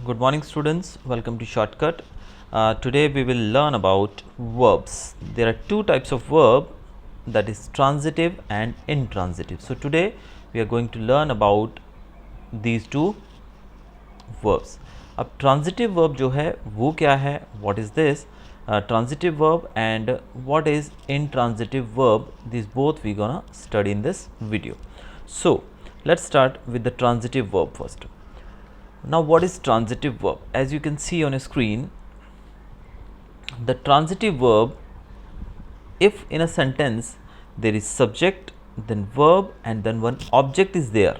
Good morning students, welcome to Shortcut. Today we will learn about verbs. There are two types of verb, that is transitive and intransitive. So today we are going to learn about these two verbs. अब transitive verb जो है वो क्या है, what is this transitive verb and what is intransitive verb, these both we gonna study in this video. So let's start with the transitive verb first. Now what is transitive verb? As you can see on a screen, the transitive verb, if in a sentence there is subject, then verb and then one object is there,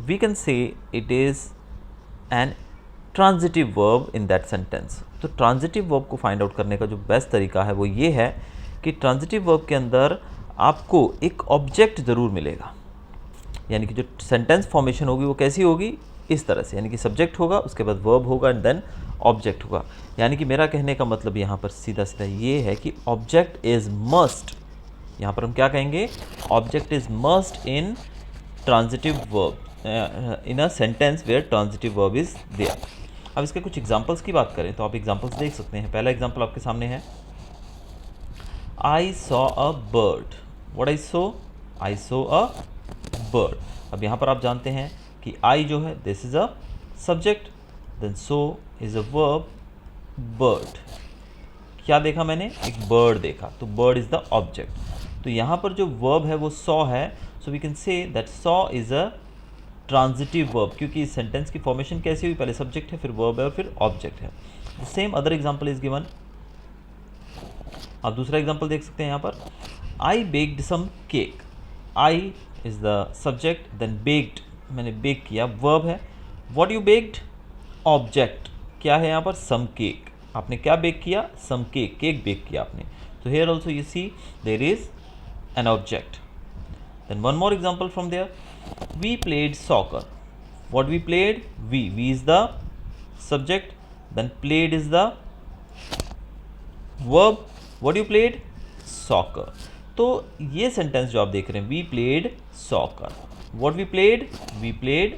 we can say it is an transitive verb in that sentence. तो transitive verb को find out करने का जो best तरीका है वो ये है कि transitive verb के अंदर आपको एक ऑब्जेक्ट ज़रूर मिलेगा, यानी कि जो सेंटेंस फॉर्मेशन होगी वो कैसी होगी, इस तरह से, यानी कि सब्जेक्ट होगा, उसके बाद वर्ब होगा एंड देन ऑब्जेक्ट होगा। यानी कि मेरा कहने का मतलब यहाँ पर सीधा सीधा ये है कि ऑब्जेक्ट इज़ मस्ट, यहाँ पर हम क्या कहेंगे, object is must in transitive verb, in a sentence where transitive verb is there. अब इसके कुछ एग्जांपल्स की बात करें तो आप एग्जांपल्स देख सकते हैं। पहला एग्जांपल आपके सामने है, I saw a bird. What I saw a bird. अब यहाँ पर आप जानते हैं कि आई जो है this is a subject, then so is a verb, bird. क्या देखा मैंने, एक बर्ड देखा, तो बर्ड इज द ऑब्जेक्ट। तो यहाँ पर जो वर्ब है वो सॉ है, so we can say that saw is a transitive verb, क्योंकि इस सेंटेंस की फॉर्मेशन कैसी हुई, पहले सब्जेक्ट है, फिर वर्ब है और फिर ऑब्जेक्ट है। The same other example is given. आप दूसरा एग्जाम्पल देख सकते हैं यहाँ पर, I baked some cake. I is the subject, then baked, मैंने बेक किया, वर्ब है। व्हाट यू बेक्ड, ऑब्जेक्ट, क्या है यहाँ पर, सम केक। आपने क्या बेक किया, सम केक, केक बेक किया आपने। तो here also you see there is an object. Then one more example from there, we played soccer. What we played, we is the subject, then played is the verb. What you played, soccer. तो ये sentence जो आप देख रहे हैं, we played soccer, what we played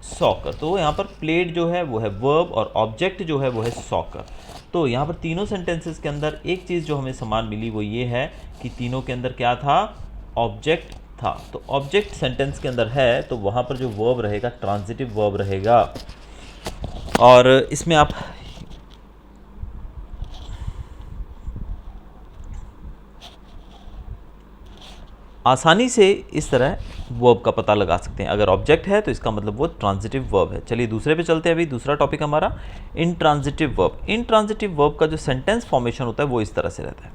soccer. तो यहाँ पर प्लेड जो है वो है वर्ब और ऑब्जेक्ट जो है वो है सॉकर। तो यहाँ पर तीनों सेंटेंसेस के अंदर एक चीज़ जो हमें समान मिली वो ये है कि तीनों के अंदर क्या था, ऑब्जेक्ट था। तो ऑब्जेक्ट सेंटेंस के अंदर है तो वहाँ पर जो वर्ब रहेगा ट्रांजिटिव वर्ब रहेगा। और इसमें आप आसानी से इस तरह वर्ब का पता लगा सकते हैं। अगर ऑब्जेक्ट है तो इसका मतलब वो ट्रांजिटिव वर्ब है। चलिए दूसरे पे चलते हैं। अभी दूसरा टॉपिक हमारा इनट्रांजिटिव वर्ब। इनट्रांजिटिव वर्ब का जो सेंटेंस फॉर्मेशन होता है वो इस तरह से रहता है,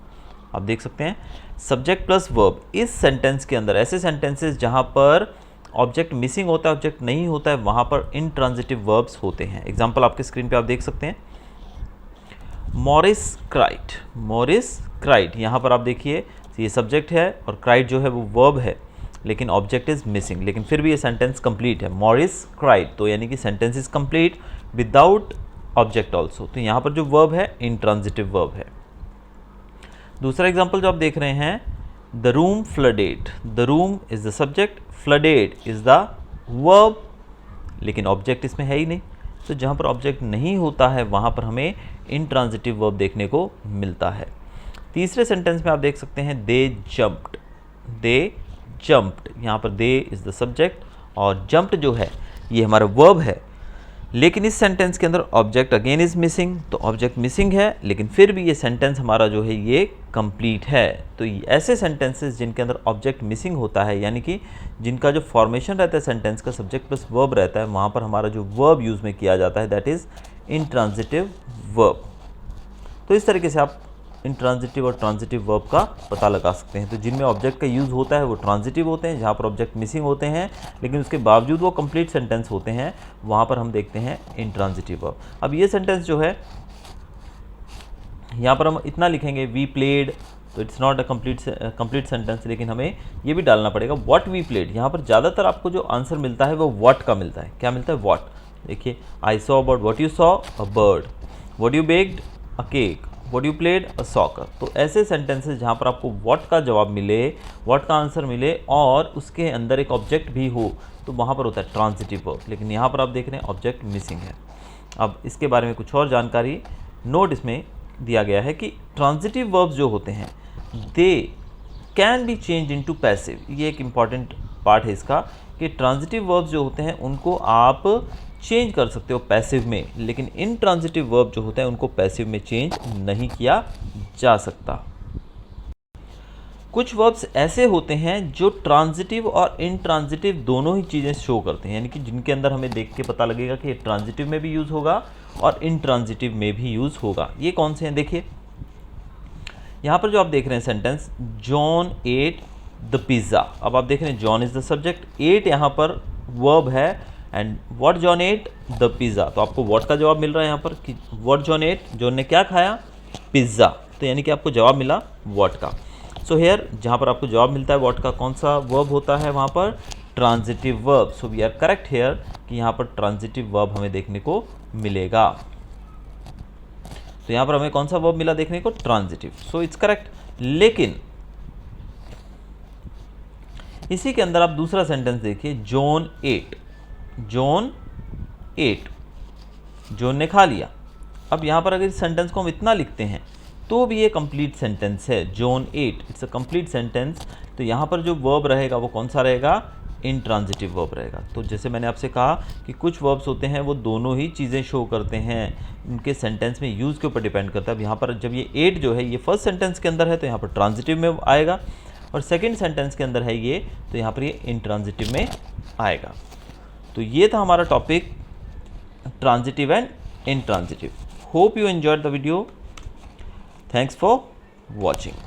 आप देख सकते हैं, सब्जेक्ट प्लस वर्ब। इस सेंटेंस के अंदर ऐसे सेंटेंसेस जहाँ पर ऑब्जेक्ट मिसिंग होता है, ऑब्जेक्ट नहीं होता है, वहाँ पर इनट्रांजिटिव वर्ब्स होते हैं। एग्जाम्पल आपके स्क्रीन पर आप देख सकते हैं, मॉरिस क्राइड। यहाँ पर आप देखिए ये सब्जेक्ट है और क्राइड जो है वो वर्ब है, लेकिन ऑब्जेक्ट इज मिसिंग, लेकिन फिर भी ये सेंटेंस कंप्लीट है, मॉरिस क्राइड। तो यानी कि sentence is complete without object also. तो यहाँ पर जो वर्ब है इनट्रांजिटिव वर्ब है। दूसरा एग्जांपल जो आप देख रहे हैं, the room flooded. The room is the subject, flooded is the verb, लेकिन ऑब्जेक्ट इसमें है ही नहीं। तो जहाँ पर ऑब्जेक्ट नहीं होता है वहाँ पर हमें इनट्रांजिटिव वर्ब देखने को मिलता है। तीसरे सेंटेंस में आप देख सकते हैं, दे जम्प्ड। यहाँ पर दे इज़ द सब्जेक्ट और जम्प्ड जो है ये हमारा वर्ब है, लेकिन इस सेंटेंस के अंदर ऑब्जेक्ट अगेन इज़ मिसिंग। तो ऑब्जेक्ट मिसिंग है, लेकिन फिर भी ये सेंटेंस हमारा जो है ये कंप्लीट है। तो ऐसे सेंटेंसेस जिनके अंदर ऑब्जेक्ट मिसिंग होता है, यानी कि जिनका जो फॉर्मेशन रहता है सेंटेंस का सब्जेक्ट प्लस वर्ब रहता है, वहाँ पर हमारा जो वर्ब यूज़ में किया जाता है दैट इज़ इनट्रांजिटिव वर्ब। तो इस तरीके से आप इंट्रांजिटिव और ट्रांजिटिव वर्ब का पता लगा सकते हैं। तो जिनमें ऑब्जेक्ट का यूज़ होता है वो ट्रांजिटिव होते हैं, जहाँ पर ऑब्जेक्ट मिसिंग होते हैं लेकिन उसके बावजूद वो कंप्लीट सेंटेंस होते हैं, वहाँ पर हम देखते हैं इंट्रांजिटिव वर्ब। अब ये सेंटेंस जो है यहाँ पर हम इतना लिखेंगे, वी प्लेड, तो it's not a complete sentence, लेकिन हमें ये भी डालना पड़ेगा व्हाट वी प्लेड। यहाँ पर ज़्यादातर आपको जो आंसर मिलता है वो व्हाट का मिलता है। क्या मिलता है, व्हाट। देखिए, I saw about, what you saw, a bird. What you baked, a cake. What you played a soccer. तो ऐसे सेंटेंसेस जहाँ पर आपको व्हाट का जवाब मिले, व्हाट का आंसर मिले और उसके अंदर एक ऑब्जेक्ट भी हो, तो वहाँ पर होता है ट्रांजिटिव वर्ब। लेकिन यहाँ पर आप देख रहे हैं ऑब्जेक्ट मिसिंग है। अब इसके बारे में कुछ और जानकारी नोट इसमें दिया गया है कि ट्रांजिटिव वर्ब्स जो होते हैं they can be change into passive. ये एक इम्पॉर्टेंट पार्ट है इसका कि ट्रांजिटिव वर्ब्स जो होते हैं उनको आप चेंज कर सकते हो पैसिव में, लेकिन इनट्रांजिटिव वर्ब जो होते हैं उनको पैसिव में चेंज नहीं किया जा सकता। कुछ वर्ब्स ऐसे होते हैं जो ट्रांजिटिव और इनट्रांजिटिव दोनों ही चीज़ें शो करते हैं, यानी कि जिनके अंदर हमें देख के पता लगेगा कि ये ट्रांजिटिव में भी यूज़ होगा और इनट्रांजिटिव में भी यूज़ होगा। ये कौन से हैं देखिए, यहाँ पर जो आप देख रहे हैं sentence, John ate the pizza. अब आप देख रहे हैं John is the subject, ate यहाँ पर वर्ब है and what John ate the pizza. तो आपको व्हाट का जवाब मिल रहा है यहाँ पर कि व्हाट जॉन एट, जॉन ने क्या खाया, पिज़्ज़ा। तो यानी कि आपको जवाब मिला व्हाट का। सो हेयर जहाँ पर आपको जवाब मिलता है व्हाट का, कौन सा वर्ब होता है वहाँ पर, transitive verb. So we are correct here कि यहाँ पर ट्रांजिटिव वर्ब हमें देखने को मिलेगा। तो यहाँ पर हमें कौन सा वर्ब मिला देखने को, ट्रांजिटिव। So it's correct. लेकिन इसी के अंदर आप दूसरा सेंटेंस देखिए, John ate, John ate, John ने खा लिया। अब यहाँ पर अगर इस सेंटेंस को हम इतना लिखते हैं तो भी ये कंप्लीट सेंटेंस है, John ate, it's a complete sentence. तो यहाँ पर जो वर्ब रहेगा वो कौन सा रहेगा, इनट्रांजिटिव वर्ब रहेगा। तो जैसे मैंने आपसे कहा कि कुछ वर्ब्स होते हैं वो दोनों ही चीज़ें शो करते हैं, उनके सेंटेंस में यूज़ के ऊपर डिपेंड करता है। अब यहाँ पर जब ये एट जो है ये फर्स्ट सेंटेंस के अंदर है तो यहाँ पर ट्रांजिटिव में आएगा, और सेकेंड सेंटेंस के अंदर है ये तो यहाँ पर ये इनट्रांजिटिव में आएगा। तो ये था हमारा topic transitive and intransitive. Hope you enjoyed the video. Thanks for watching.